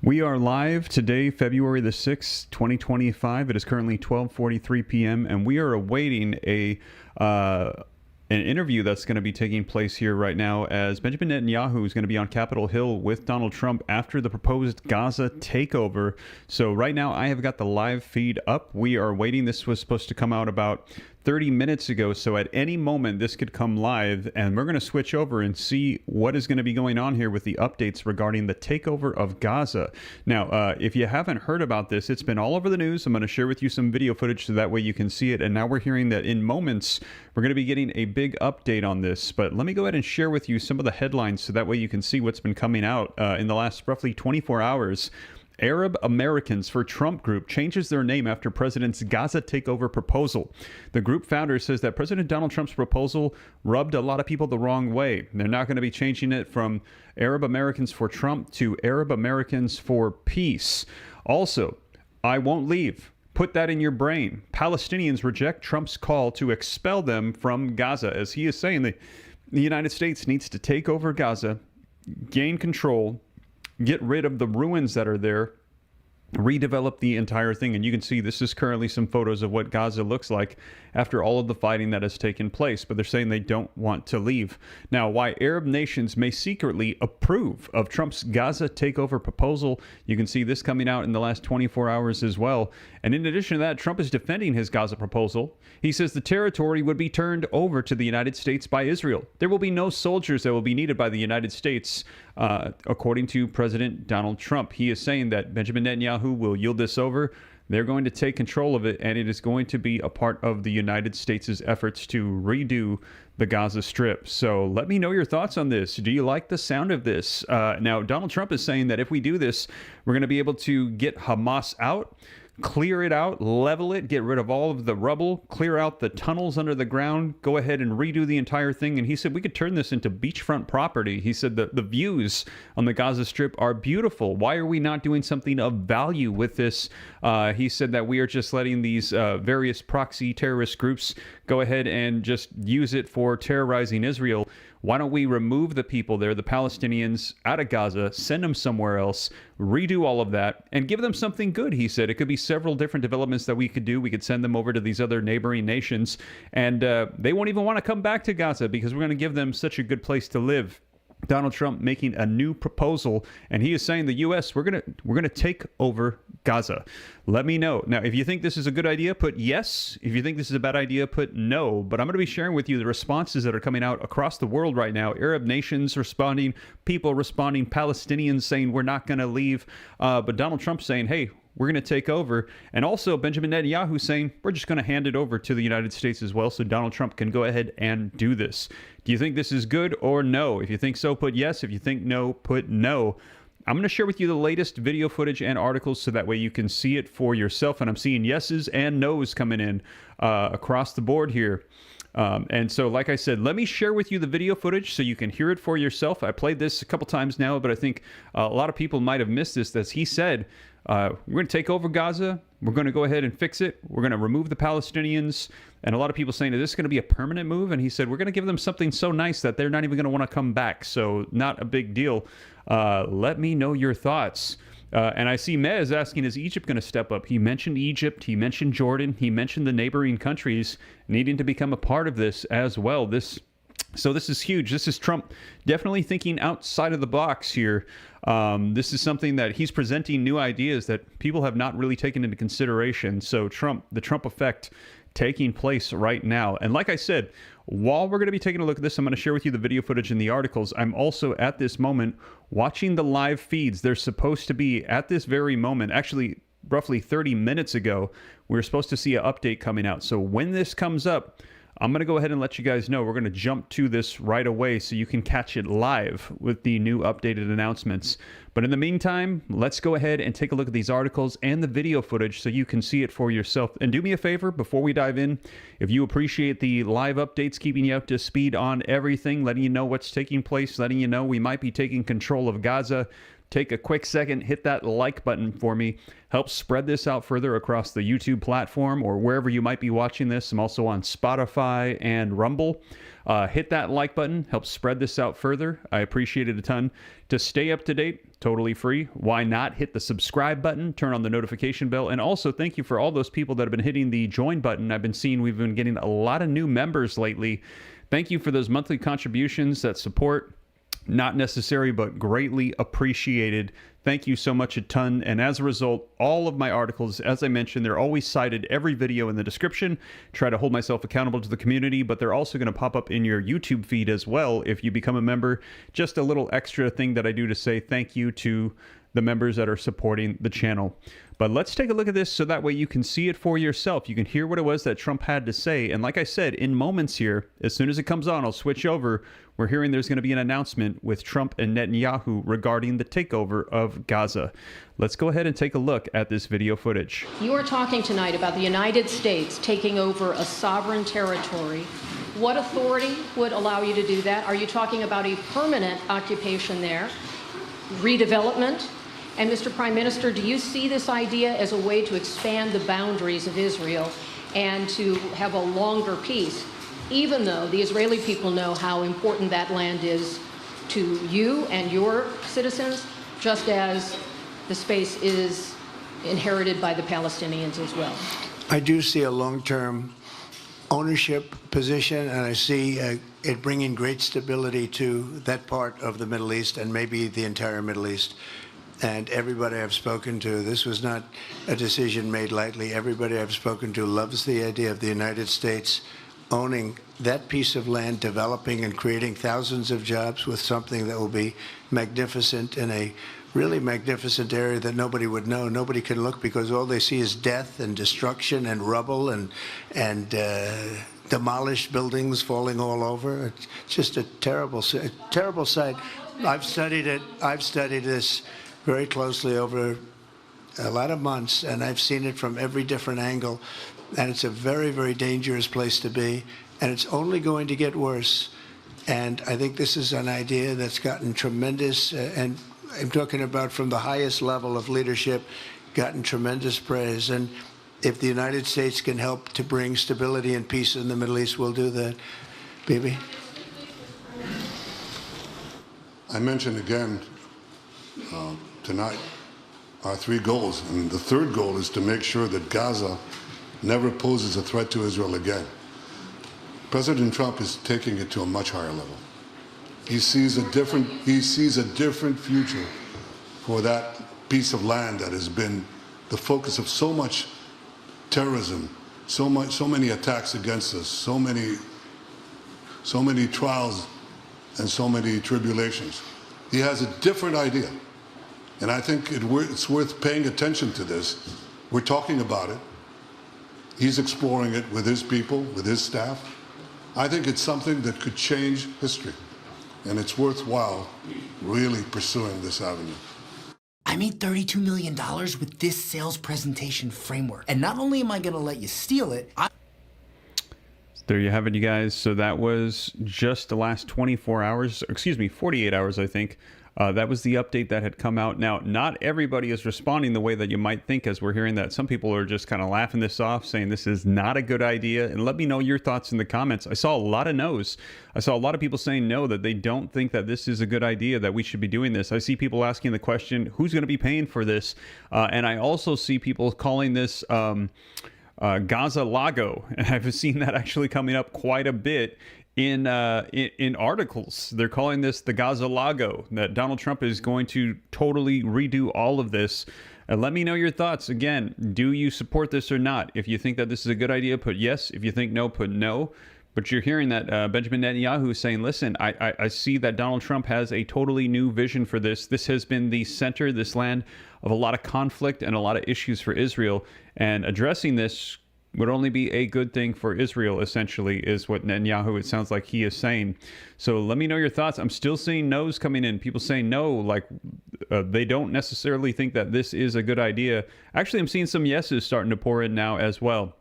We are live today, February the 6th, 2025. It is currently 12:43 p.m. and we are awaiting an interview that's going to be taking place here right now as Benjamin Netanyahu is going to be on Capitol Hill with Donald Trump after the proposed Gaza takeover. So right now I have got the live feed up. We are waiting. This was supposed to come out about 30 minutes ago, so at any moment this could come live, and we're going to switch over and see what is going to be going on here with the updates regarding the takeover of Gaza. Now, if you haven't heard about this, it's been all over the news. I'm going to share with you some video footage so that way you can see it, and now we're hearing that in moments we're going to be getting a big update on this. But let me go ahead and share with you some of the headlines so that way you can see what's been coming out in the last roughly 24 hours. Arab Americans for Trump group changes their name after president's Gaza takeover proposal. The group founder says that President Donald Trump's proposal rubbed a lot of people the wrong way. They're not going to be changing it from Arab Americans for Trump to Arab Americans for Peace. Also, I won't leave. Put that in your brain. Palestinians reject Trump's call to expel them from Gaza, as he is saying that the United States needs to take over Gaza, gain control, get rid of the ruins that are there, redevelop the entire thing. And you can see this is currently some photos of what Gaza looks like after all of the fighting that has taken place, but they're saying they don't want to leave. Now, why Arab nations may secretly approve of Trump's Gaza takeover proposal, you can see this coming out in the last 24 hours as well. And in addition to that, Trump is defending his Gaza proposal. He says the territory would be turned over to the United States by Israel. There will be no soldiers that will be needed by the United States, according to President Donald Trump. He is saying that Benjamin Netanyahu will yield this over. They're going to take control of it, and it is going to be a part of the United States' efforts to redo the Gaza Strip. So let me know your thoughts on this. Do you like the sound of this? Now, Donald Trump is saying that if we do this, we're going to be able to get Hamas out, clear it out, level it, get rid of all of the rubble, clear out the tunnels under the ground, go ahead and redo the entire thing. And he said we could turn this into beachfront property. He said that the views on the Gaza Strip are beautiful. Why are we not doing something of value with this? He said that we are just letting these various proxy terrorist groups go ahead and just use it for terrorizing Israel. Why don't we remove the people there, the Palestinians, out of Gaza, send them somewhere else, redo all of that, and give them something good, he said. It could be several different developments that we could do. We could send them over to these other neighboring nations, and they won't even want to come back to Gaza because we're going to give them such a good place to live. Donald Trump making a new proposal, and he is saying the U.S. we're gonna take over Gaza. Let me know. Now, if you think this is a good idea, put yes. If you think this is a bad idea, put no. But I'm going to be sharing with you the responses that are coming out across the world right now. Arab nations responding, people responding, Palestinians saying we're not going to leave, but Donald Trump saying, hey, we're going to take over. And also Benjamin Netanyahu saying we're just going to hand it over to the United States as well so Donald Trump can go ahead and do this. Do you think this is good or no? If you think so, put yes. If you think no, put no. I'm going to share with you the latest video footage and articles so that way you can see it for yourself. And I'm seeing yeses and nos coming in across the board here. And so, like I said, let me share with you the video footage so you can hear it for yourself. I played this a couple times now, but I think a lot of people might have missed this. As he said, we're going to take over Gaza. We're going to go ahead and fix it. We're going to remove the Palestinians. And a lot of people saying, is this going to be a permanent move? And he said, we're going to give them something so nice that they're not even going to want to come back. So not a big deal. Let me know your thoughts. And I see Mez asking, is Egypt going to step up? He mentioned Egypt. He mentioned Jordan. He mentioned the neighboring countries needing to become a part of this as well. So this is huge. This is Trump definitely thinking outside of the box here. This is something that he's presenting new ideas that people have not really taken into consideration. So the Trump effect taking place right now. And like I said, while we're going to be taking a look at this, I'm going to share with you the video footage and the articles. I'm also at this moment watching the live feeds. They're supposed to be at this very moment, actually roughly 30 minutes ago, we were supposed to see an update coming out. So when this comes up, I'm going to go ahead and let you guys know. We're going to jump to this right away so you can catch it live with the new updated announcements. But in the meantime, let's go ahead and take a look at these articles and the video footage so you can see it for yourself. And do me a favor before we dive in, if you appreciate the live updates, keeping you up to speed on everything, letting you know what's taking place, letting you know we might be taking control of Gaza, take a quick second, hit that like button for me. Help spread this out further across the YouTube platform or wherever you might be watching this. I'm also on Spotify and Rumble. Hit that like button, help spread this out further. I appreciate it a ton. To stay up to date, totally free. Why not hit the subscribe button, turn on the notification bell, and also thank you for all those people that have been hitting the join button. I've been seeing we've been getting a lot of new members lately. Thank you for those monthly contributions, that support. Not necessary, but greatly appreciated. Thank you so much a ton. And as a result, all of my articles, as I mentioned, they're always cited every video in the description. Try to hold myself accountable to the community, but they're also going to pop up in your YouTube feed as well if you become a member. Just a little extra thing that I do to say thank you to the members that are supporting the channel. But let's take a look at this so that way you can see it for yourself. You can hear what it was that Trump had to say. And like I said, in moments here, as soon as it comes on, I'll switch over. We're hearing there's going to be an announcement with Trump and Netanyahu regarding the takeover of Gaza. Let's go ahead and take a look at this video footage. You are talking tonight about the United States taking over a sovereign territory. What authority would allow you to do that? Are you talking about a permanent occupation there, redevelopment? And Mr. Prime Minister, do you see this idea as a way to expand the boundaries of Israel and to have a longer peace, even though the Israeli people know how important that land is to you and your citizens, just as the space is inherited by the Palestinians as well? I do see a long-term ownership position, and I see it bringing great stability to that part of the Middle East and maybe the entire Middle East. And everybody I've spoken to, this was not a decision made lightly. Everybody I've spoken to loves the idea of the United States owning that piece of land, developing and creating thousands of jobs with something that will be magnificent in a really magnificent area that nobody would know. Nobody can look because all they see is death and destruction and rubble and demolished buildings falling all over. It's just a terrible sight. I've studied it. I've studied this very closely over a lot of months, and I've seen it from every different angle, and it's a very, very dangerous place to be, and it's only going to get worse. And I think this is an idea that's gotten tremendous, and I'm talking about from the highest level of leadership, gotten tremendous praise. And if the United States can help to bring stability and peace in the Middle East, we'll do that. Bibi? I mentioned again tonight our three goals, and the third goal is to make sure that Gaza never poses a threat to Israel again. President Trump is taking it to a much higher level. He sees a different future for that piece of land that has been the focus of so much terrorism, so many attacks against us, so many trials and so many tribulations. He has a different idea. And I think it's worth paying attention to this. We're talking about it. He's exploring it with his people, with his staff. I think it's something that could change history. And it's worthwhile really pursuing this avenue. I made $32 million with this sales presentation framework. And not only am I going to let you steal it, There you have it, you guys. So that was just the last 24 hours, excuse me, 48 hours, I think. That was the update that had come out. Now, not everybody is responding the way that you might think, as we're hearing that some people are just kind of laughing this off, saying this is not a good idea. And let me know your thoughts in the comments. I saw a lot of no's. I saw a lot of people saying no, that they don't think that this is a good idea, that we should be doing this. I see people asking the question, who's going to be paying for this? And I also see people calling this Gaza Lago. And I've seen that actually coming up quite a bit in articles. They're calling this the Gaza Lago, that Donald Trump is going to totally redo all of this. Let me know your thoughts. Again, do you support this or not? If you think that this is a good idea, put yes. If you think no, put no. But you're hearing that Benjamin Netanyahu is saying, listen, I see that Donald Trump has a totally new vision for this. This has been the center, this land, of a lot of conflict and a lot of issues for Israel. And addressing this would only be a good thing for Israel, essentially, is what Netanyahu, it sounds like he is saying. So let me know your thoughts. I'm still seeing no's coming in. People saying no, like they don't necessarily think that this is a good idea. Actually, I'm seeing some yeses starting to pour in now as well.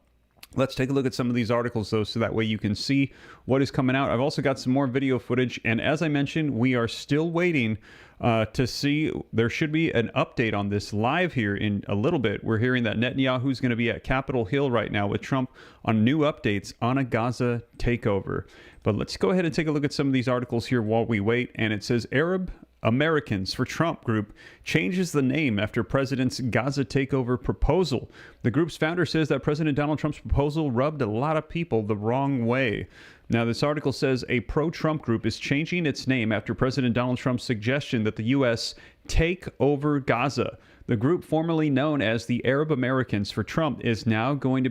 Let's take a look at some of these articles, though, so that way you can see what is coming out. I've also got some more video footage, and as I mentioned, we are still waiting to see. There should be an update on this live here in a little bit. We're hearing that Netanyahu's going to be at Capitol Hill right now with Trump on new updates on a Gaza takeover. But let's go ahead and take a look at some of these articles here while we wait. And it says Arab Americans for Trump group changes the name after president's Gaza takeover proposal. The group's founder says that President Donald Trump's proposal rubbed a lot of people the wrong way. Now, this article says a pro-Trump group is changing its name after President Donald Trump's suggestion that the U.S. take over Gaza. The group, formerly known as the Arab Americans for Trump, is now going to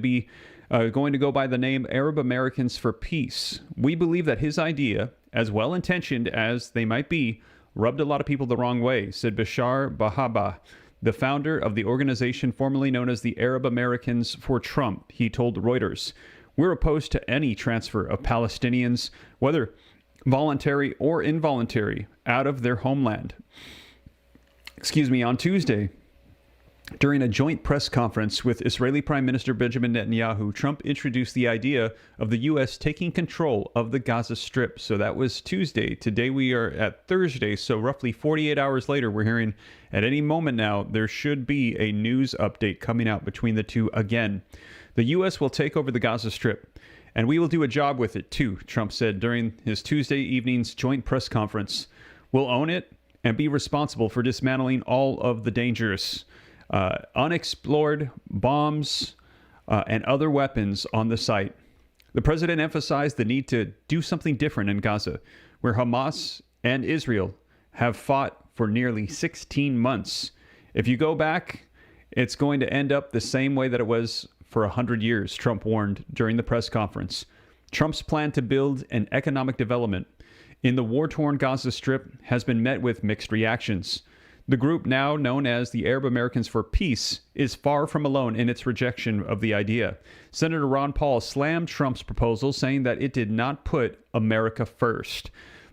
go by the name Arab Americans for Peace. We believe that his idea, as well-intentioned as they might be, rubbed a lot of people the wrong way, said Bashar Bahaba, the founder of the organization formerly known as the Arab Americans for Trump. He told Reuters, "We're opposed to any transfer of Palestinians, whether voluntary or involuntary, out of their homeland." On Tuesday, during a joint press conference with Israeli Prime Minister Benjamin Netanyahu, Trump introduced the idea of the U.S. taking control of the Gaza Strip. So that was Tuesday. Today we are at Thursday, so roughly 48 hours later, we're hearing at any moment now there should be a news update coming out between the two again. The U.S. will take over the Gaza Strip, and we will do a job with it too, Trump said during his Tuesday evening's joint press conference. We'll own it and be responsible for dismantling all of the dangerous unexplored bombs and other weapons on the site. The president emphasized the need to do something different in Gaza, where Hamas and Israel have fought for nearly 16 months. If you go back, it's going to end up the same way that it was for 100 years, Trump warned during the press conference. Trump's plan to build an economic development in the war-torn Gaza Strip has been met with mixed reactions. The group, now known as the Arab Americans for Peace, is far from alone in its rejection of the idea. Senator Ron Paul slammed Trump's proposal, saying that it did not put America first.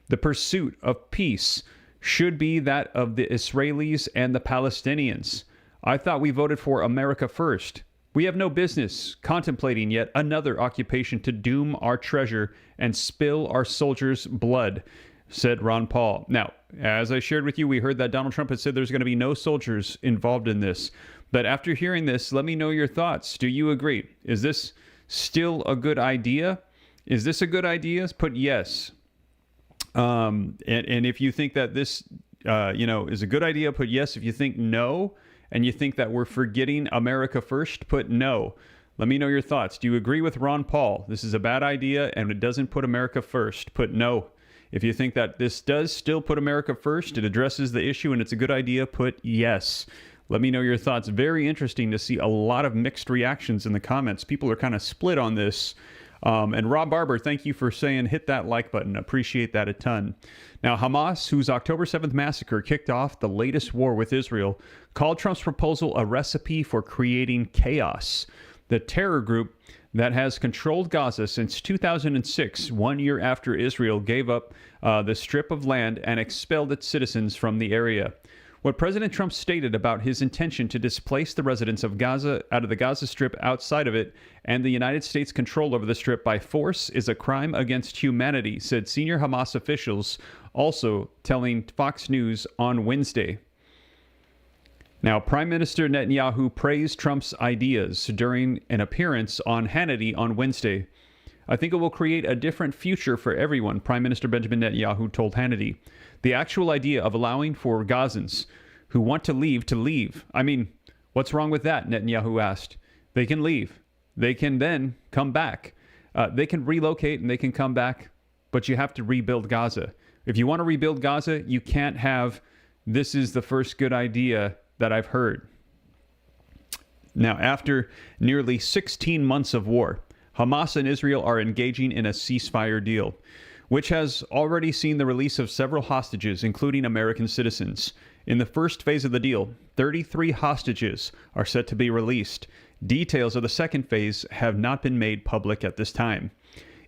The pursuit of peace should be that of the Israelis and the Palestinians. I thought we voted for America first. We have no business contemplating yet another occupation to doom our treasure and spill our soldiers' blood, said Ron Paul. Now, as I shared with you, we heard that Donald Trump had said there's going to be no soldiers involved in this. But after hearing this, let me know your thoughts. Do you agree? Is this still a good idea? Is this a good idea? Put yes. And if you think that this, is a good idea, put yes. If you think no, and you think that we're forgetting America first, put no. Let me know your thoughts. Do you agree with Ron Paul? This is a bad idea, and it doesn't put America first. Put no. If you think that this does still put America first, it addresses the issue, and it's a good idea, put yes. Let me know your thoughts. Very interesting to see a lot of mixed reactions in the comments. People are kind of split on this. And Rob Barber, thank you for saying hit that like button. Appreciate that a ton. Now, Hamas, whose October 7th massacre kicked off the latest war with Israel, called Trump's proposal a recipe for creating chaos. The terror group that has controlled Gaza since 2006, 1 year after Israel gave up the strip of land and expelled its citizens from the area. What President Trump stated about his intention to displace the residents of Gaza out of the Gaza Strip outside of it and the United States' control over the Strip by force is a crime against humanity, said senior Hamas officials, also telling Fox News on Wednesday. Now, Prime Minister Netanyahu praised Trump's ideas during an appearance on Hannity on Wednesday. I think it will create a different future for everyone, Prime Minister Benjamin Netanyahu told Hannity. The actual idea of allowing for Gazans who want to leave. I mean, what's wrong with that? Netanyahu asked. They can leave. They can then come back. They can relocate and they can come back, but you have to rebuild Gaza. If you want to rebuild Gaza, you can't have, this is the first good idea that I've heard. Now, after nearly 16 months of war, Hamas and Israel are engaging in a ceasefire deal, which has already seen the release of several hostages, including American citizens. In the first phase of the deal, 33 hostages are set to be released. Details of the second phase have not been made public at this time.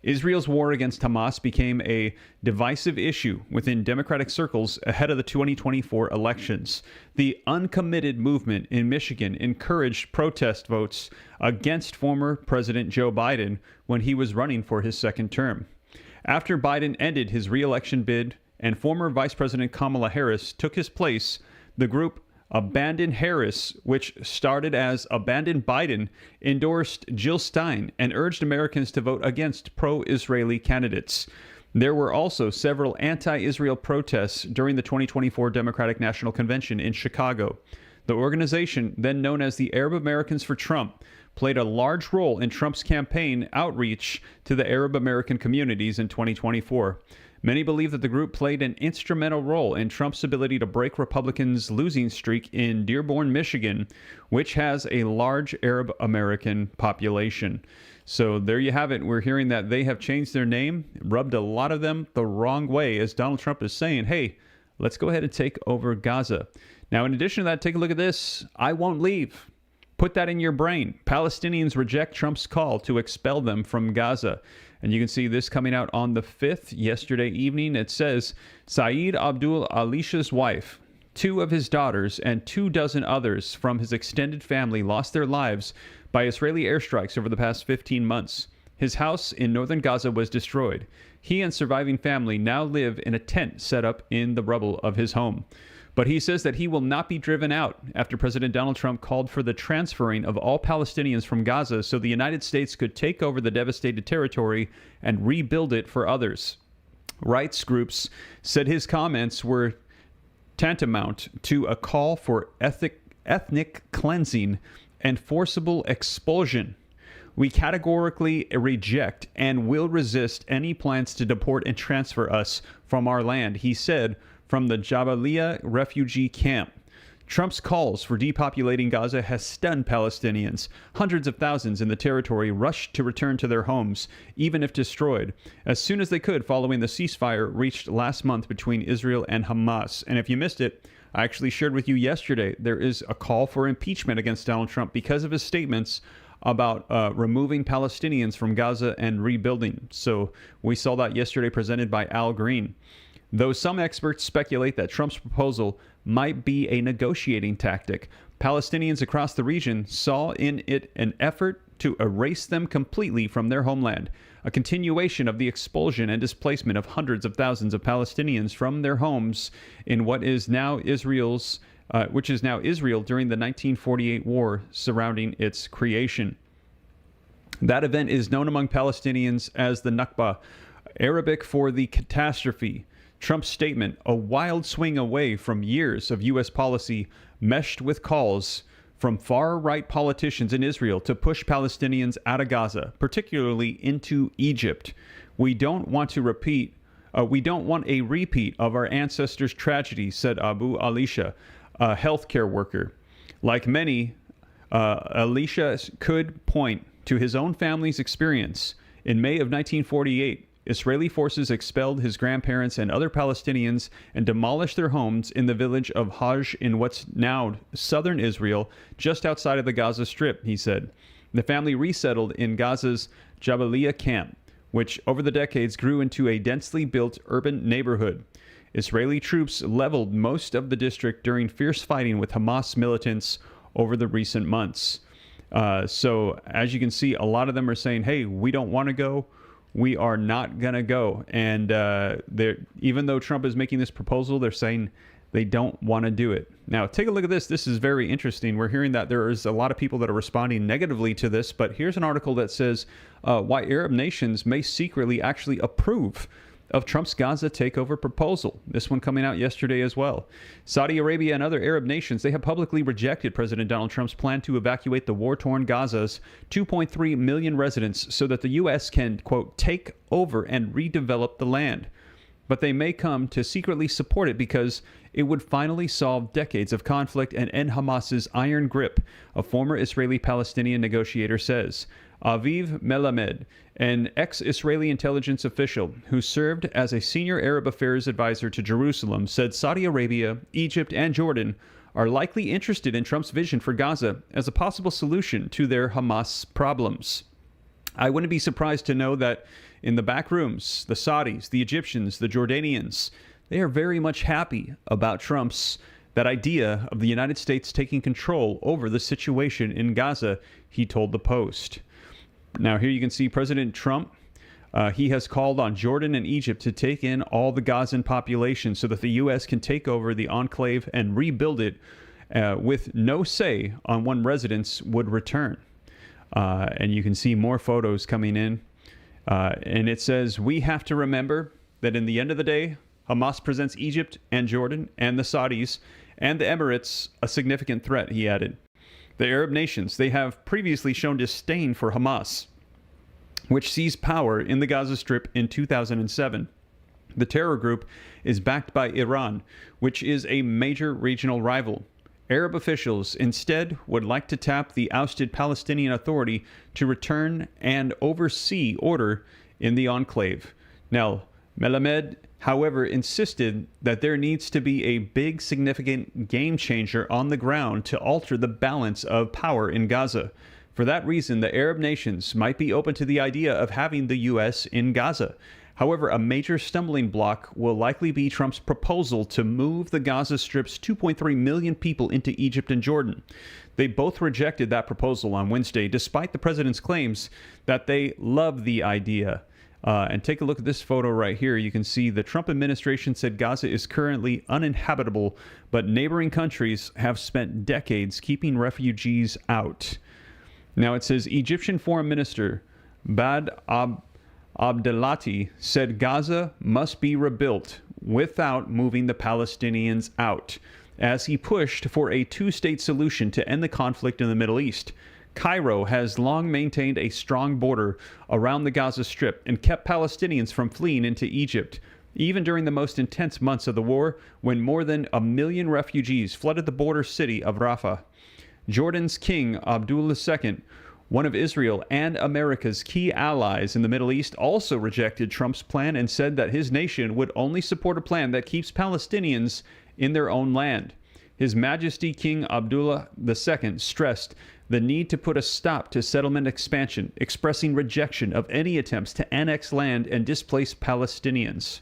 Israel's war against Hamas became a divisive issue within Democratic circles ahead of the 2024 elections. The uncommitted movement in Michigan encouraged protest votes against former President Joe Biden when he was running for his second term. After Biden ended his re-election bid and former Vice President Kamala Harris took his place, the group Abandon Harris, which started as Abandon Biden, endorsed Jill Stein and urged Americans to vote against pro-Israeli candidates. There were also several anti-Israel protests during the 2024 Democratic National Convention in Chicago. The organization, then known as the Arab Americans for Trump, played a large role in Trump's campaign outreach to the Arab American communities in 2024. Many believe that the group played an instrumental role in Trump's ability to break Republicans' losing streak in Dearborn, Michigan, which has a large Arab American population. So there you have it. We're hearing that they have changed their name, rubbed a lot of them the wrong way, as Donald Trump is saying, hey, let's go ahead and take over Gaza. Now, in addition to that, take a look at this. I won't leave. Put that in your brain. Palestinians reject Trump's call to expel them from Gaza. And you can see this coming out on the 5th, yesterday evening. It says, Saeed Abdul Alisha's wife, 2 of his daughters, and 24 others from his extended family lost their lives by Israeli airstrikes over the past 15 months. His house in northern Gaza was destroyed. He and surviving family now live in a tent set up in the rubble of his home. But he says that he will not be driven out after President Donald Trump called for the transferring of all Palestinians from Gaza so the United States could take over the devastated territory and rebuild it for others. Rights groups said his comments were tantamount to a call for ethnic cleansing and forcible expulsion. We categorically reject and will resist any plans to deport and transfer us from our land, he said, from the Jabalia refugee camp. Trump's calls for depopulating Gaza has stunned Palestinians. Hundreds of thousands in the territory rushed to return to their homes, even if destroyed, as soon as they could following the ceasefire reached last month between Israel and Hamas. And if you missed it, I actually shared with you yesterday, there is a call for impeachment against Donald Trump because of his statements about removing Palestinians from Gaza and rebuilding. So we saw that yesterday presented by Al Green. Though some experts speculate that Trump's proposal might be a negotiating tactic, Palestinians across the region saw in it an effort to erase them completely from their homeland, a continuation of the expulsion and displacement of hundreds of thousands of Palestinians from their homes in what is now Israel during the 1948 war surrounding its creation. That event is known among Palestinians as the Nakba, Arabic for the catastrophe. Trump's statement, a wild swing away from years of U.S. policy meshed with calls from far-right politicians in Israel to push Palestinians out of Gaza, particularly into Egypt. We don't want a repeat of our ancestors' tragedy, said Abu Alisha, a healthcare worker. Like many, Alisha could point to his own family's experience. In May of 1948, Israeli forces expelled his grandparents and other Palestinians and demolished their homes in the village of Hajj in what's now southern Israel, just outside of the Gaza Strip, he said. The family resettled in Gaza's Jabalia camp, which over the decades grew into a densely built urban neighborhood. Israeli troops leveled most of the district during fierce fighting with Hamas militants over the recent months. So as you can see, a lot of them are saying, hey, we don't want to go. We are not going to go. And even though Trump is making this proposal, they're saying they don't want to do it. Now, take a look at this. This is very interesting. We're hearing that there is a lot of people that are responding negatively to this. But here's an article that says why Arab nations may secretly actually approve of Trump's Gaza takeover proposal. This one coming out yesterday as well. Saudi Arabia and other Arab nations, they have publicly rejected President Donald Trump's plan to evacuate the war-torn Gaza's 2.3 million residents so that the U.S. can, quote, take over and redevelop the land. But they may come to secretly support it because it would finally solve decades of conflict and end Hamas's iron grip, a former Israeli-Palestinian negotiator says. Aviv Melamed, an ex-Israeli intelligence official who served as a senior Arab affairs advisor to Jerusalem, said Saudi Arabia, Egypt, and Jordan are likely interested in Trump's vision for Gaza as a possible solution to their Hamas problems. I wouldn't be surprised to know that in the back rooms, the Saudis, the Egyptians, the Jordanians, they are very much happy about that idea of the United States taking control over the situation in Gaza, he told the Post. Now, here you can see President Trump. He has called on Jordan and Egypt to take in all the Gazan population so that the U.S. can take over the enclave and rebuild it with no say on when residents would return. And you can see more photos coming in. And it says, we have to remember that in the end of the day, Hamas presents Egypt and Jordan and the Saudis and the Emirates a significant threat, he added. The Arab nations, they have previously shown disdain for Hamas, which seized power in the Gaza Strip in 2007. The terror group is backed by Iran, which is a major regional rival. Arab officials instead would like to tap the ousted Palestinian Authority to return and oversee order in the enclave. Now, Melamed, however, insisted that there needs to be a big, significant game changer on the ground to alter the balance of power in Gaza. For that reason, the Arab nations might be open to the idea of having the U.S. in Gaza. However, a major stumbling block will likely be Trump's proposal to move the Gaza Strip's 2.3 million people into Egypt and Jordan. They both rejected that proposal on Wednesday, despite the president's claims that they love the idea. And take a look at this photo right here. You can see the Trump administration said Gaza is currently uninhabitable, but neighboring countries have spent decades keeping refugees out. Now it says Egyptian Foreign Minister Bad Abdelati said Gaza must be rebuilt without moving the Palestinians out, as he pushed for a two-state solution to end the conflict in the Middle East. Cairo has long maintained a strong border around the Gaza Strip and kept Palestinians from fleeing into Egypt, even during the most intense months of the war, when more than 1 million refugees flooded the border city of Rafah. Jordan's King Abdullah II, one of Israel and America's key allies in the Middle East, also rejected Trump's plan and said that his nation would only support a plan that keeps Palestinians in their own land. His Majesty King Abdullah II stressed the need to put a stop to settlement expansion, expressing rejection of any attempts to annex land and displace Palestinians.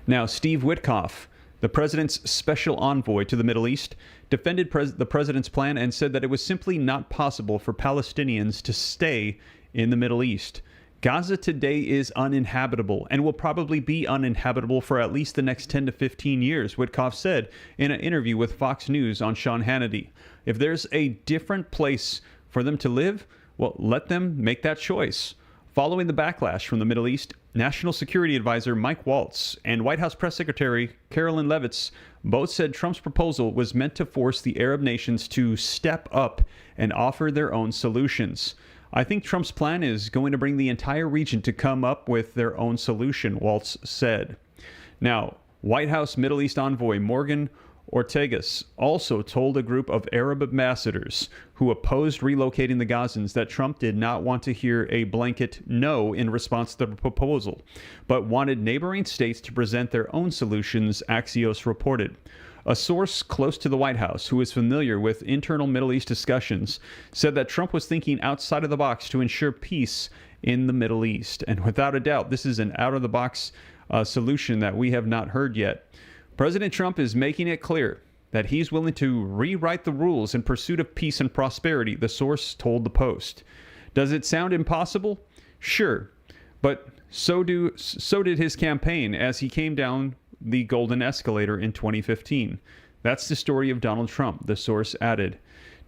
Now, Steve Witkoff, the president's special envoy to the Middle East, defended the president's plan and said that it was simply not possible for Palestinians to stay in the Middle East. Gaza today is uninhabitable and will probably be uninhabitable for at least the next 10 to 15 years, Witkoff said in an interview with Fox News on Sean Hannity. If there's a different place for them to live, well, let them make that choice. Following the backlash from the Middle East, National Security Advisor Mike Waltz and White House Press Secretary Carolyn Leavitt both said Trump's proposal was meant to force the Arab nations to step up and offer their own solutions. I think Trump's plan is going to bring the entire region to come up with their own solution, Waltz said. Now, White House Middle East envoy Morgan Ortagus also told a group of Arab ambassadors who opposed relocating the Gazans that Trump did not want to hear a blanket no in response to the proposal, but wanted neighboring states to present their own solutions, Axios reported. A source close to the White House, who is familiar with internal Middle East discussions, said that Trump was thinking outside of the box to ensure peace in the Middle East. And without a doubt, this is an out-of-the-box solution that we have not heard yet. President Trump is making it clear that he's willing to rewrite the rules in pursuit of peace and prosperity, the source told the Post. Does it sound impossible? Sure, but so did his campaign as he came down the golden escalator in 2015. That's the story of Donald Trump, the source added.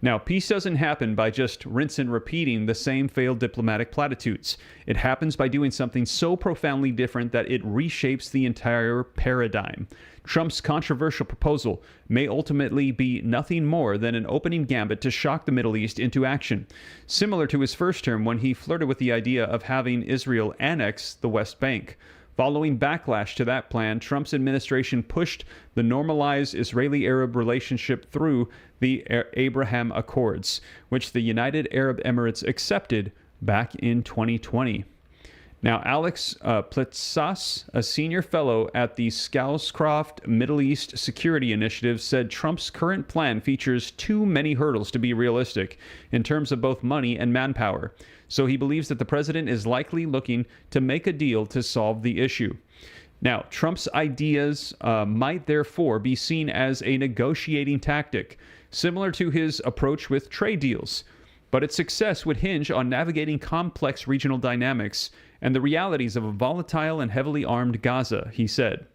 Now, peace doesn't happen by just rinse and repeating the same failed diplomatic platitudes. It happens by doing something so profoundly different that it reshapes the entire paradigm. Trump's controversial proposal may ultimately be nothing more than an opening gambit to shock the Middle East into action, similar to his first term when he flirted with the idea of having Israel annex the West Bank. Following backlash to that plan, Trump's administration pushed the normalized Israeli-Arab relationship through the Abraham Accords, which the United Arab Emirates accepted back in 2020. Now, Alex Plitsas, a senior fellow at the Scowcroft Middle East Security Initiative, said Trump's current plan features too many hurdles to be realistic in terms of both money and manpower. So he believes that the president is likely looking to make a deal to solve the issue. Now, Trump's ideas might therefore be seen as a negotiating tactic, similar to his approach with trade deals. But its success would hinge on navigating complex regional dynamics and the realities of a volatile and heavily armed Gaza, he said.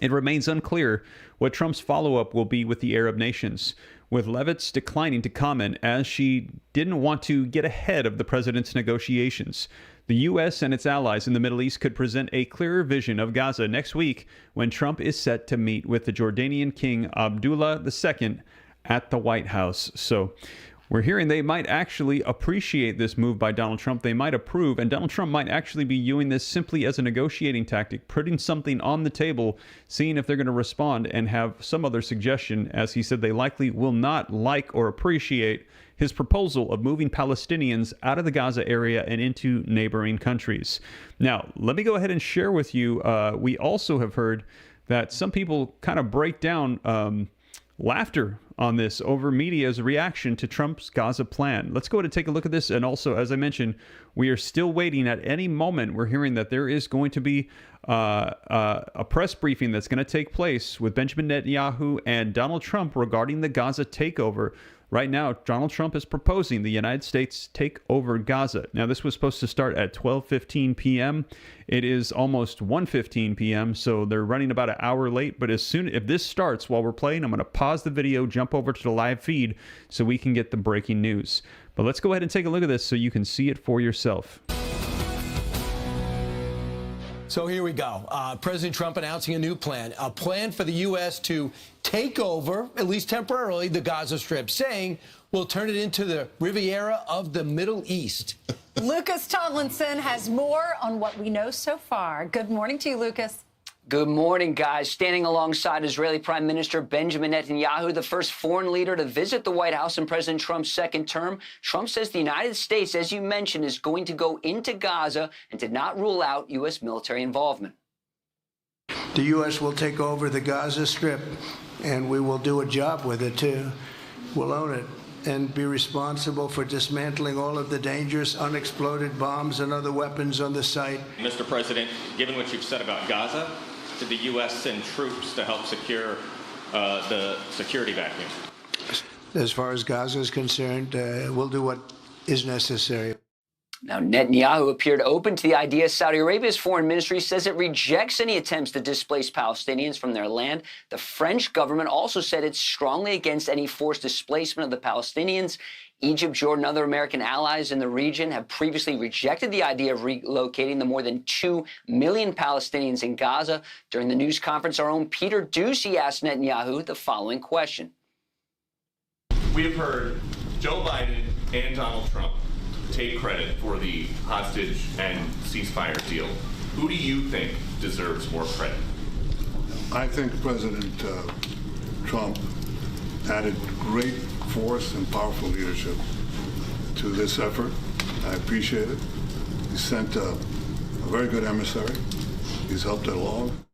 It remains unclear what Trump's follow-up will be with the Arab nations, with Levitz declining to comment as she didn't want to get ahead of the president's negotiations. The U.S. and its allies in the Middle East could present a clearer vision of Gaza next week when Trump is set to meet with the Jordanian King Abdullah II at the White House. So we're hearing they might actually appreciate this move by Donald Trump. They might approve, and Donald Trump might actually be viewing this simply as a negotiating tactic, putting something on the table, seeing if they're going to respond and have some other suggestion. As he said, they likely will not like or appreciate his proposal of moving Palestinians out of the Gaza area and into neighboring countries. Now, let me go ahead and share with you, we also have heard that some people kind of break down laughter on this over media's reaction to Trump's Gaza plan. Let's go ahead and take a look at this. And also, as I mentioned, we are still waiting. At any moment, we're hearing that there is going to be a press briefing that's going to take place with Benjamin Netanyahu and Donald Trump regarding the Gaza takeover. Right now, Donald Trump is proposing the United States take over Gaza. Now, this was supposed to start at 12:15 p.m. It is almost 1:15 p.m., so they're running about an hour late. But if this starts while we're playing, I'm going to pause the video, jump over to the live feed so we can get the breaking news. But let's go ahead and take a look at this so you can see it for yourself. So here we go. President Trump announcing a new plan, a plan for the U.S. to take over, at least temporarily, the Gaza Strip, saying we'll turn it into the Riviera of the Middle East. Lucas Tomlinson has more on what we know so far. Good morning to you, Lucas. Good morning, guys. Standing alongside Israeli Prime Minister Benjamin Netanyahu, the first foreign leader to visit the White House in President Trump's second term, Trump says the United States, as you mentioned, is going to go into Gaza and did not rule out U.S. military involvement. The U.S. will take over the Gaza Strip, and we will do a job with it, too. We'll own it and be responsible for dismantling all of the dangerous unexploded bombs and other weapons on the site. Mr. President, given what you've said about Gaza, did the U.S. send troops to help secure the security vacuum? As far as Gaza is concerned, we'll do what is necessary. Now, Netanyahu appeared open to the idea. Saudi Arabia's foreign ministry says it rejects any attempts to displace Palestinians from their land. The French government also said it's strongly against any forced displacement of the Palestinians. Egypt, Jordan, and other American allies in the region have previously rejected the idea of relocating the more than 2 million Palestinians in Gaza. During the news conference, our own Peter Doocy asked Netanyahu the following question. We have heard Joe Biden and Donald Trump take credit for the hostage and ceasefire deal. Who do you think deserves more credit? I think President Trump added great force and powerful leadership to this effort. I appreciate it. He sent a very good emissary. He's helped it along.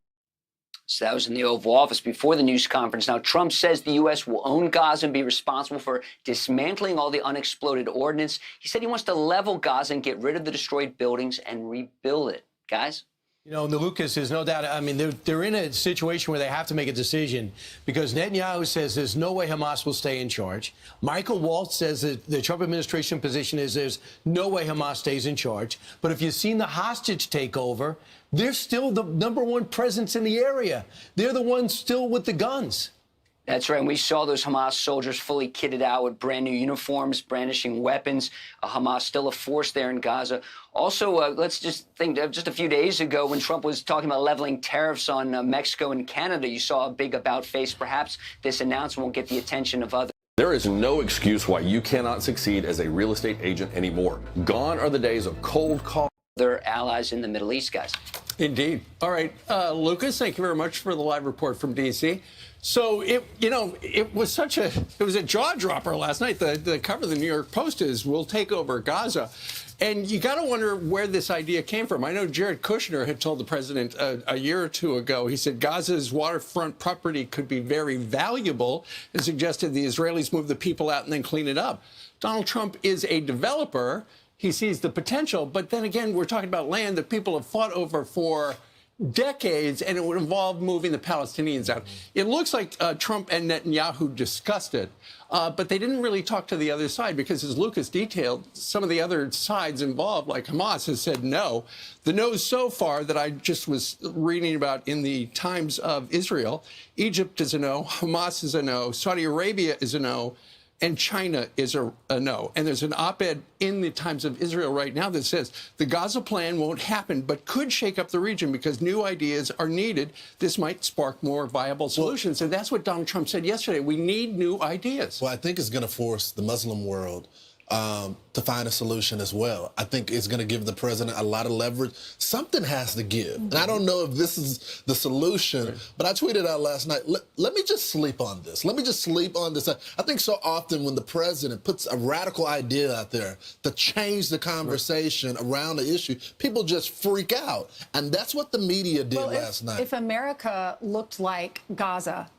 So that was in the Oval Office before the news conference. Now, Trump says the U.S. will own Gaza and be responsible for dismantling all the unexploded ordnance. He said he wants to level Gaza and get rid of the destroyed buildings and rebuild it. Guys? You know, Lucas, there's no doubt. I mean, they're in a situation where they have to make a decision because Netanyahu says there's no way Hamas will stay in charge. Michael Waltz says that the Trump administration position is there's no way Hamas stays in charge. But if you've seen the hostage takeover, they're still the #1 presence in the area. They're the ones still with the guns. That's right. And we saw those Hamas soldiers fully kitted out with brand new uniforms, brandishing weapons. Hamas still a force there in Gaza. Also, let's just think just a few days ago when Trump was talking about leveling tariffs on Mexico and Canada, you saw a big about face. Perhaps this announcement will get the attention of others. There is no excuse why you cannot succeed as a real estate agent anymore. Gone are the days of cold call. Their allies in the Middle East, guys. Indeed. All right, Lucas, thank you very much for the live report from D.C. So it was a jaw dropper last night. The cover of the New York Post is "We'll take over Gaza," and you got to wonder where this idea came from. I know Jared Kushner had told the president a year or two ago. He said Gaza's waterfront property could be very valuable, and suggested the Israelis move the people out and then clean it up. Donald Trump is a developer. He sees the potential, but then again, we're talking about land that people have fought over for decades, and it would involve moving the Palestinians out. It looks like Trump and Netanyahu discussed it, but they didn't really talk to the other side because, as Lucas detailed, some of the other sides involved, like Hamas, has said no. The no's so far that I just was reading about in the Times of Israel, Egypt is a no, Hamas is a no, Saudi Arabia is a no, and China is a no. And there's an op-ed in the Times of Israel right now that says the Gaza plan won't happen, but could shake up the region because new ideas are needed. This might spark more viable solutions. And that's what Donald Trump said yesterday. We need new ideas. Well, I think it's going to force the Muslim world to find a solution as well. I think it's going to give the president a lot of leverage. Something has to give. And I don't know if this is the solution, but I tweeted out last night, let me just sleep on this. Let me just sleep on this. I think so often when the president puts a radical idea out there to change the conversation around the issue, people just freak out. And that's what the media did last night. If America looked like Gaza,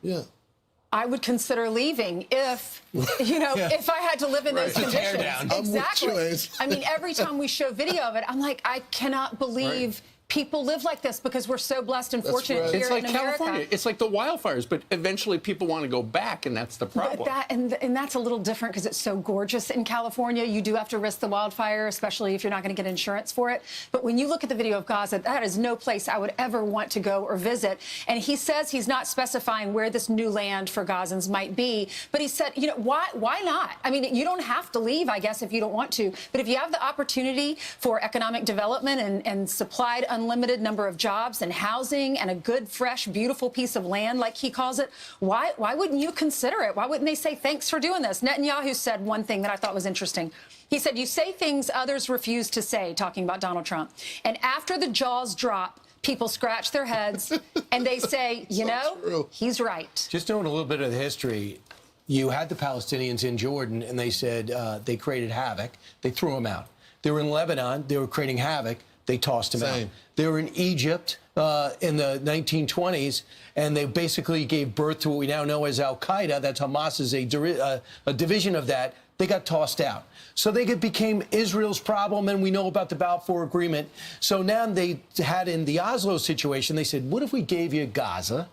I would consider leaving if, if I had to live in those conditions. Exactly. I mean, every time we show video of it, I'm like, I cannot believe people live like this because we're so blessed and fortunate here in America. California. It's like the wildfires, but eventually people want to go back, and that's the problem. But and that's a little different because it's so gorgeous in California. You do have to risk the wildfire, especially if you're not going to get insurance for it. But when you look at the video of Gaza, that is no place I would ever want to go or visit. And he says he's not specifying where this new land for Gazans might be. But he said, why not? I mean, you don't have to leave, I guess, if you don't want to. But if you have the opportunity for economic development and supplied unlimited number of jobs and housing and a good, fresh, beautiful piece of land, like he calls it, why wouldn't you consider it? Why wouldn't they say, thanks for doing this? Netanyahu said one thing that I thought was interesting. He said, you say things others refuse to say, talking about Donald Trump. And after the jaws drop, people scratch their heads and they say, he's right. Just knowing a little bit of the history, you had the Palestinians in Jordan, and they said they created havoc. They threw them out. They were in Lebanon. They were creating havoc. They tossed him out. They were in Egypt in the 1920s, and they basically gave birth to what we now know as Al-Qaeda. That's Hamas is a division of that. They got tossed out. So they became Israel's problem, and we know about the Balfour Agreement. So now they had in the Oslo situation, they said, what if we gave you Gaza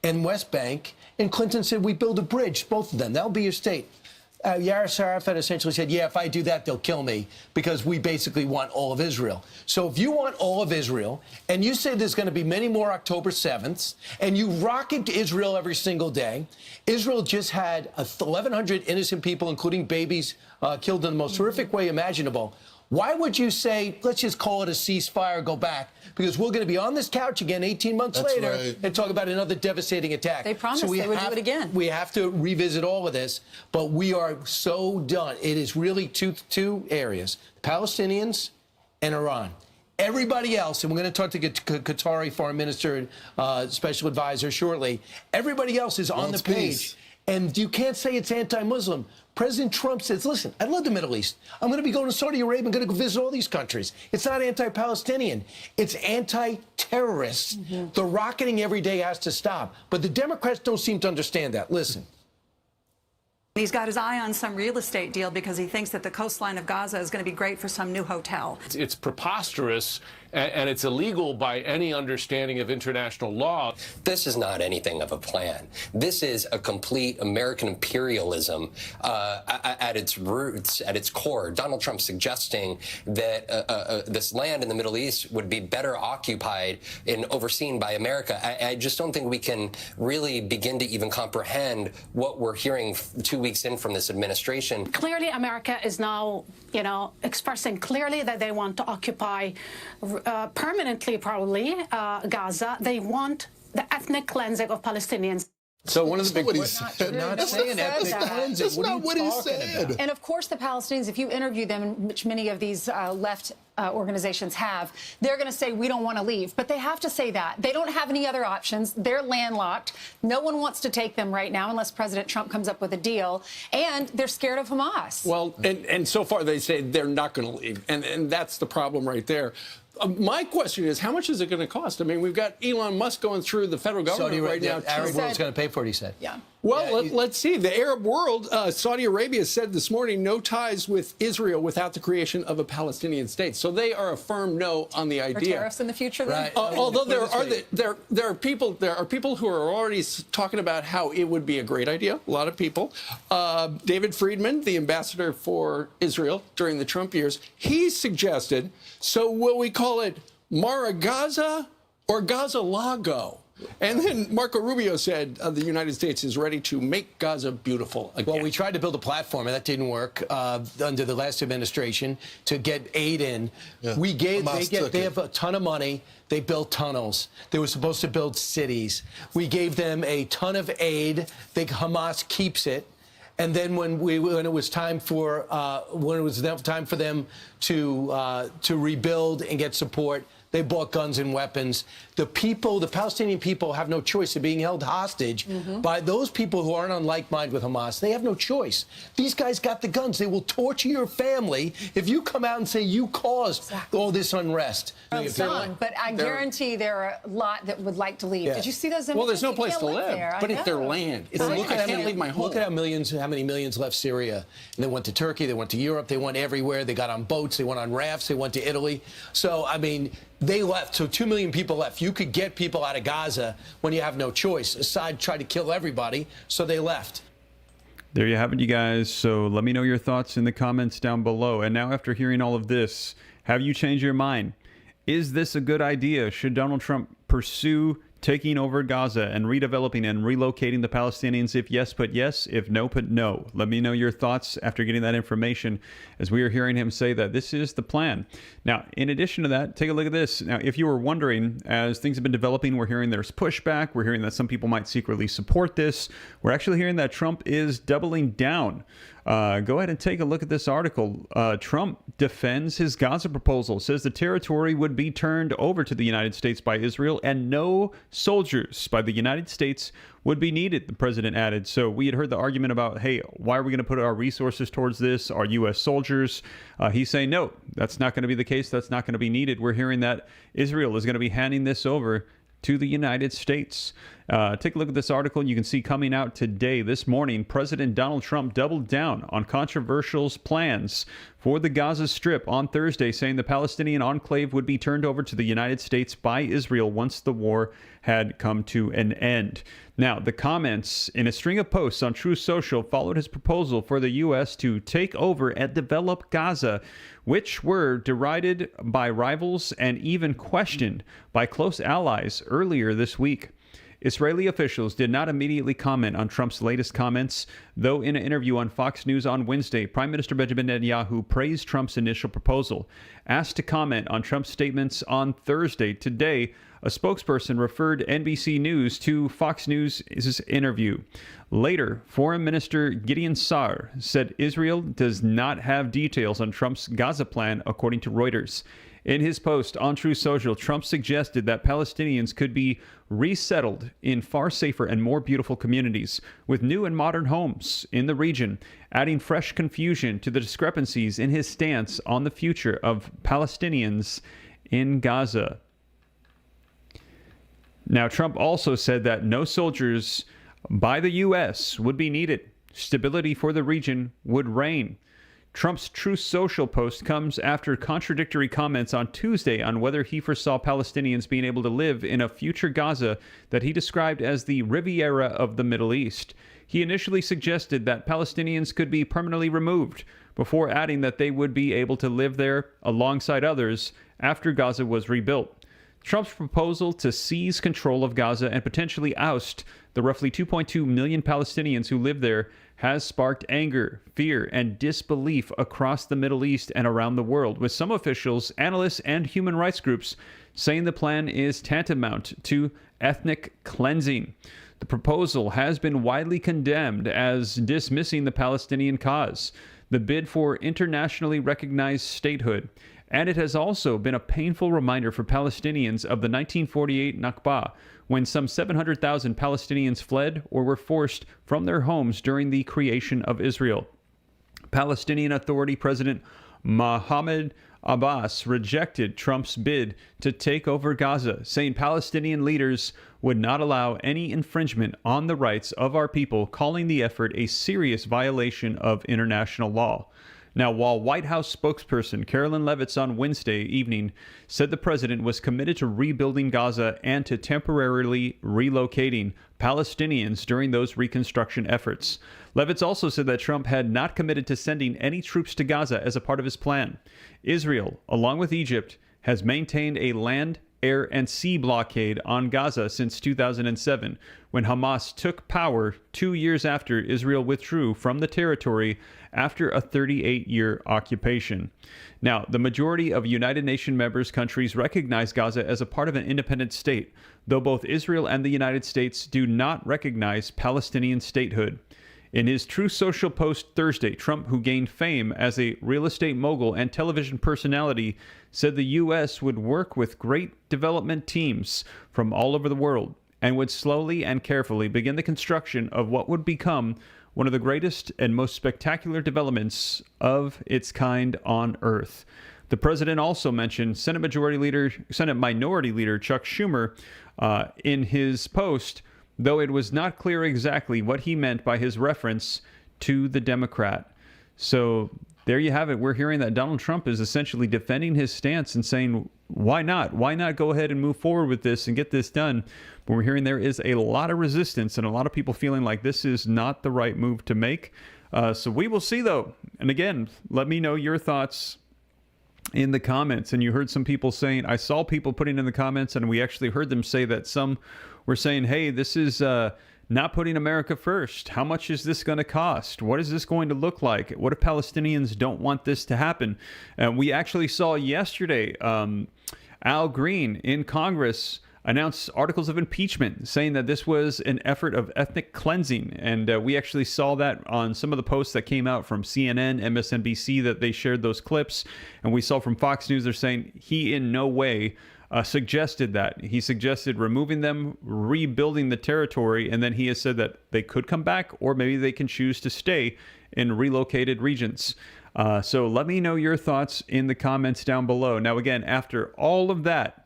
and West Bank? And Clinton said, we build a bridge, both of them. That'll be your state. Yasser Arafat essentially said, if I do that, they'll kill me because we basically want all of Israel. So if you want all of Israel and you say there's going to be many more October 7ths and you rocket to Israel every single day, Israel just had 1,100 innocent people, including babies, killed in the most horrific way imaginable. Why would you say, let's just call it a ceasefire, go back? Because we're going to be on this couch again 18 months later and talk about another devastating attack. They promised they would do it again. We have to revisit all of this, but we are so done. It is really two areas, Palestinians and Iran. Everybody else, and we're going to talk to Qatari foreign minister and special advisor shortly, everybody else is on the page. And you can't say it's anti-Muslim. President Trump says, listen, I love the Middle East. I'm going to be going to Saudi Arabia. I'm going to go visit all these countries. It's not anti-Palestinian. It's anti-terrorist. The rocketing every day has to stop. But the Democrats don't seem to understand that. Listen. He's got his eye on some real estate deal because he thinks that the coastline of Gaza is going to be great for some new hotel. It's preposterous, and it's illegal by any understanding of international law. This is not anything of a plan. This is a complete American imperialism at its roots, at its core. Donald Trump suggesting that this land in the Middle East would be better occupied and overseen by America. I just don't think we can really begin to even comprehend what we're hearing 2 weeks in from this administration. Clearly, America is now, expressing clearly that they want to occupy permanently, probably, Gaza. They want the ethnic cleansing of Palestinians. So one of the big what he questions, said. not That's saying not ethnic that. cleansing. That's What are not you what he talking said. about? And of course, the Palestinians, if you interview them, which many of these left organizations have, they're going to say, we don't want to leave. But they have to say that. They don't have any other options. They're landlocked. No one wants to take them right now unless President Trump comes up with a deal. And they're scared of Hamas. Well, and so far they say they're not going to leave. And that's the problem right there. My question is, how much is it going to cost? I mean, we've got Elon Musk going through the federal government right now. The Arab world's going to pay for it, he said. Yeah. Well, let's see. The Arab world, Saudi Arabia said this morning, no ties with Israel without the creation of a Palestinian state. So they are a firm no on the idea. For tariffs in the future, then? Right. Although there are people who are already talking about how it would be a great idea. A lot of people. David Friedman, the ambassador for Israel during the Trump years, he suggested. So will we call it Mara Gaza or Gaza Lago? And then Marco Rubio said the United States is ready to make Gaza beautiful again. Well, we tried to build a platform, and that didn't work under the last administration to get aid in. Yeah. They have a ton of money. They built tunnels. They were supposed to build cities. We gave them a ton of aid. Hamas keeps it. And then when it was time for them to rebuild and get support, they bought guns and weapons. The Palestinian people have no choice of being held hostage by those people who aren't on like mind with Hamas. They have no choice. These guys got the guns. They will torture your family if you come out and say you caused all this unrest. But I guarantee there are a lot that would like to leave. Yeah. Did you see those images? Well, there's no You place can't to live. there. But I if their know. land, I can't leave my home. Look at how many millions left Syria. And they went to Turkey, they went to Europe, they went everywhere. They got on boats, they went on rafts, they went to Italy. So, I mean, they left. So 2 million people left. You could get people out of Gaza when you have no choice. Assad tried to kill everybody, so they left. There you have it, you guys. So let me know your thoughts in the comments down below. And now, after hearing all of this, have you changed your mind? Is this a good idea? Should Donald Trump pursue taking over Gaza and redeveloping and relocating the Palestinians? If yes, put yes. If no, put no. Let me know your thoughts after getting that information, as we are hearing him say that this is the plan. Now, in addition to that, take a look at this. Now, if you were wondering, as things have been developing, we're hearing there's pushback. We're hearing that some people might secretly support this. We're actually hearing that Trump is doubling down. Go ahead and take a look at this article. Trump defends his Gaza proposal, says the territory would be turned over to the United States by Israel and no soldiers by the United States would be needed, the president added. So we had heard the argument about, hey, why are we going to put our resources towards this? Our U.S. soldiers? He's saying, no, that's not going to be the case. That's not going to be needed. We're hearing that Israel is going to be handing this over to the United States. Take a look at this article. You can see coming out today, this morning, President Donald Trump doubled down on controversial plans for the Gaza Strip on Thursday, saying the Palestinian enclave would be turned over to the United States by Israel once the war had come to an end. Now, the comments in a string of posts on Truth Social followed his proposal for the U.S. to take over and develop Gaza, which were derided by rivals and even questioned by close allies earlier this week. Israeli officials did not immediately comment on Trump's latest comments, though in an interview on Fox News on Wednesday, Prime Minister Benjamin Netanyahu praised Trump's initial proposal. Asked to comment on Trump's statements on Thursday, today, a spokesperson referred NBC News to Fox News' interview. Later, Foreign Minister Gideon Saar said Israel does not have details on Trump's Gaza plan, according to Reuters. In his post on Truth Social, Trump suggested that Palestinians could be resettled in far safer and more beautiful communities with new and modern homes in the region, adding fresh confusion to the discrepancies in his stance on the future of Palestinians in Gaza. Now, Trump also said that no soldiers by the U.S. would be needed. Stability for the region would reign. Trump's Truth Social post comes after contradictory comments on Tuesday on whether he foresaw Palestinians being able to live in a future Gaza that he described as the Riviera of the Middle East. He initially suggested that Palestinians could be permanently removed, before adding that they would be able to live there alongside others after Gaza was rebuilt. Trump's proposal to seize control of Gaza and potentially oust the roughly 2.2 million Palestinians who live there has sparked anger, fear, and disbelief across the Middle East and around the world, with some officials, analysts, and human rights groups saying the plan is tantamount to ethnic cleansing. The proposal has been widely condemned as dismissing the Palestinian cause, the bid for internationally recognized statehood, and it has also been a painful reminder for Palestinians of the 1948 Nakba, when some 700,000 Palestinians fled or were forced from their homes during the creation of Israel. Palestinian Authority President Mahmoud Abbas rejected Trump's bid to take over Gaza, saying Palestinian leaders would not allow any infringement on the rights of our people, calling the effort a serious violation of international law. Now, while White House spokesperson Carolyn Leavitt on Wednesday evening said the president was committed to rebuilding Gaza and to temporarily relocating Palestinians during those reconstruction efforts, Leavitt also said that Trump had not committed to sending any troops to Gaza as a part of his plan. Israel, along with Egypt, has maintained a land, air, and sea blockade on Gaza since 2007, when Hamas took power 2 years after Israel withdrew from the territory after a 38-year occupation. Now, the majority of United Nations members countries recognize Gaza as a part of an independent state, though both Israel and the United States do not recognize Palestinian statehood. In his Truth Social post Thursday, Trump, who gained fame as a real estate mogul and television personality, said the U.S. would work with great development teams from all over the world and would slowly and carefully begin the construction of what would become one of the greatest and most spectacular developments of its kind on Earth. The president also mentioned Senate Minority Leader Chuck Schumer in his post, though it was not clear exactly what he meant by his reference to the Democrat. So there you have it. We're hearing that Donald Trump is essentially defending his stance and saying, why not? Why not go ahead and move forward with this and get this done? But we're hearing there is a lot of resistance and a lot of people feeling like this is not the right move to make. So we will see, though. And again, let me know your thoughts in the comments. And you heard some people saying, I saw people putting in the comments, and we actually heard them say that some were saying, hey, this is not putting America first. How much is this going to cost? What is this going to look like? What if Palestinians don't want this to happen? And we actually saw yesterday Al Green in Congress announced articles of impeachment, saying that this was an effort of ethnic cleansing. And we actually saw that on some of the posts that came out from CNN, MSNBC, that they shared those clips. And we saw from Fox News, they're saying he in no way suggested that. He suggested removing them, rebuilding the territory, and then he has said that they could come back, or maybe they can choose to stay in relocated regions. So let me know your thoughts in the comments down below. Now, again, after all of that,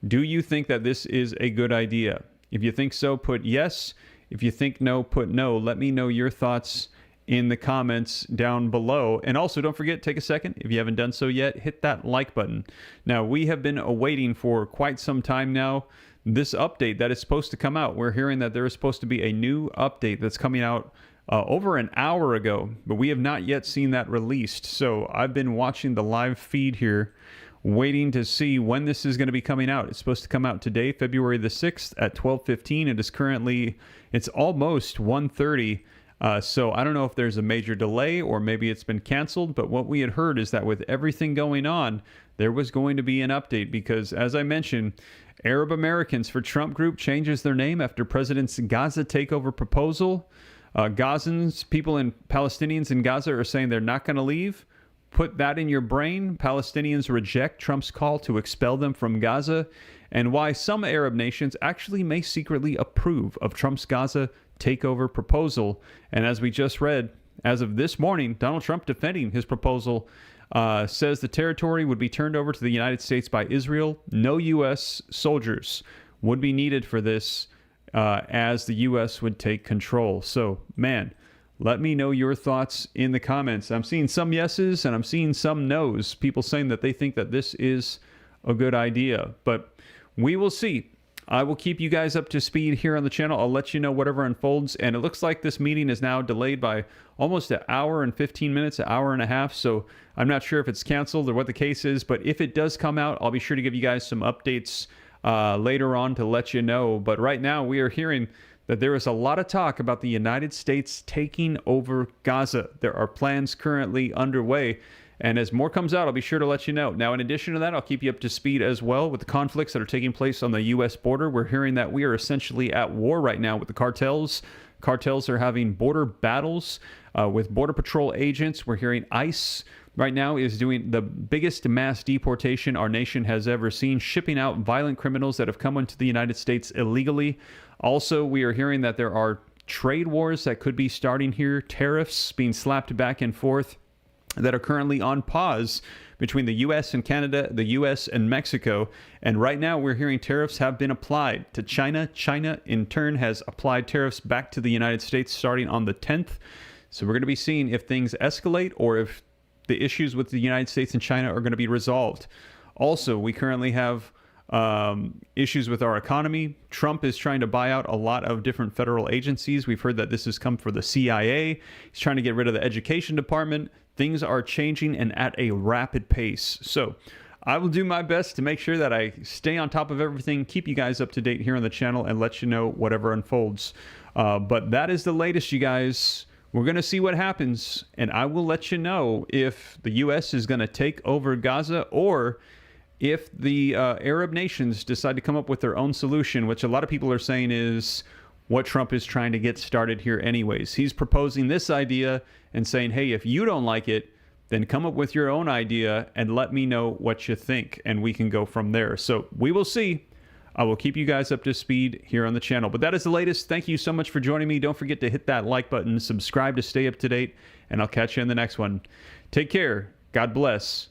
do you think that this is a good idea? If you think so, put yes. If you think no, put no. Let me know your thoughts in the comments down below. And also, don't forget, take a second, if you haven't done so yet, hit that like button. Now, we have been awaiting for quite some time now this update that is supposed to come out. We're hearing that there is supposed to be a new update that's coming out over an hour ago, but we have not yet seen that released. So I've been watching the live feed here, waiting to see when this is going to be coming out. It's supposed to come out today, February the 6th at 12:15. It is currently, it's almost 1:30. So I don't know if there's a major delay or maybe it's been canceled, but what we had heard is that with everything going on, there was going to be an update because, as I mentioned, Arab Americans for Trump Group changes their name after President's Gaza takeover proposal. Gazans, people and Palestinians in Gaza are saying they're not going to leave. Put that in your brain. Palestinians reject Trump's call to expel them from Gaza, and why some Arab nations actually may secretly approve of Trump's Gaza takeover proposal. And as we just read, as of this morning, Donald Trump defending his proposal says the territory would be turned over to the United States by Israel. No U.S. soldiers would be needed for this as the U.S. would take control. So, man, let me know your thoughts in the comments. I'm seeing some yeses and I'm seeing some nos. People saying that they think that this is a good idea. But we will see. I will keep you guys up to speed here on the channel. I'll let you know whatever unfolds. And it looks like this meeting is now delayed by almost an hour and 15 minutes, an hour and a half. So I'm not sure if it's canceled or what the case is. But if it does come out, I'll be sure to give you guys some updates later on to let you know. But right now we are hearing that there is a lot of talk about the United States taking over Gaza. There are plans currently underway. And as more comes out, I'll be sure to let you know. Now, in addition to that, I'll keep you up to speed as well with the conflicts that are taking place on the U.S. border. We're hearing that we are essentially at war right now with the cartels. Cartels are having border battles with Border Patrol agents. We're hearing ICE right now is doing the biggest mass deportation our nation has ever seen, shipping out violent criminals that have come into the United States illegally. Also, we are hearing that there are trade wars that could be starting here, tariffs being slapped back and forth that are currently on pause between the U.S. and Canada, the U.S. and Mexico. And right now we're hearing tariffs have been applied to China. China, in turn, has applied tariffs back to the United States starting on the 10th. So we're going to be seeing if things escalate or if the issues with the United States and China are going to be resolved. Also, we currently have issues with our economy. Trump is trying to buy out a lot of different federal agencies. We've heard that this has come for the CIA. He's trying to get rid of the education department. Things are changing and at a rapid pace. So I will do my best to make sure that I stay on top of everything, keep you guys up to date here on the channel, and let you know whatever unfolds. But that is the latest, you guys. We're going to see what happens, and I will let you know if the U.S. is going to take over Gaza or if the Arab nations decide to come up with their own solution, which a lot of people are saying is what Trump is trying to get started here anyways. He's proposing this idea and saying, hey, if you don't like it, then come up with your own idea and let me know what you think, and we can go from there. So we will see. I will keep you guys up to speed here on the channel. But that is the latest. Thank you so much for joining me. Don't forget to hit that like button, subscribe to stay up to date, and I'll catch you in the next one. Take care. God bless.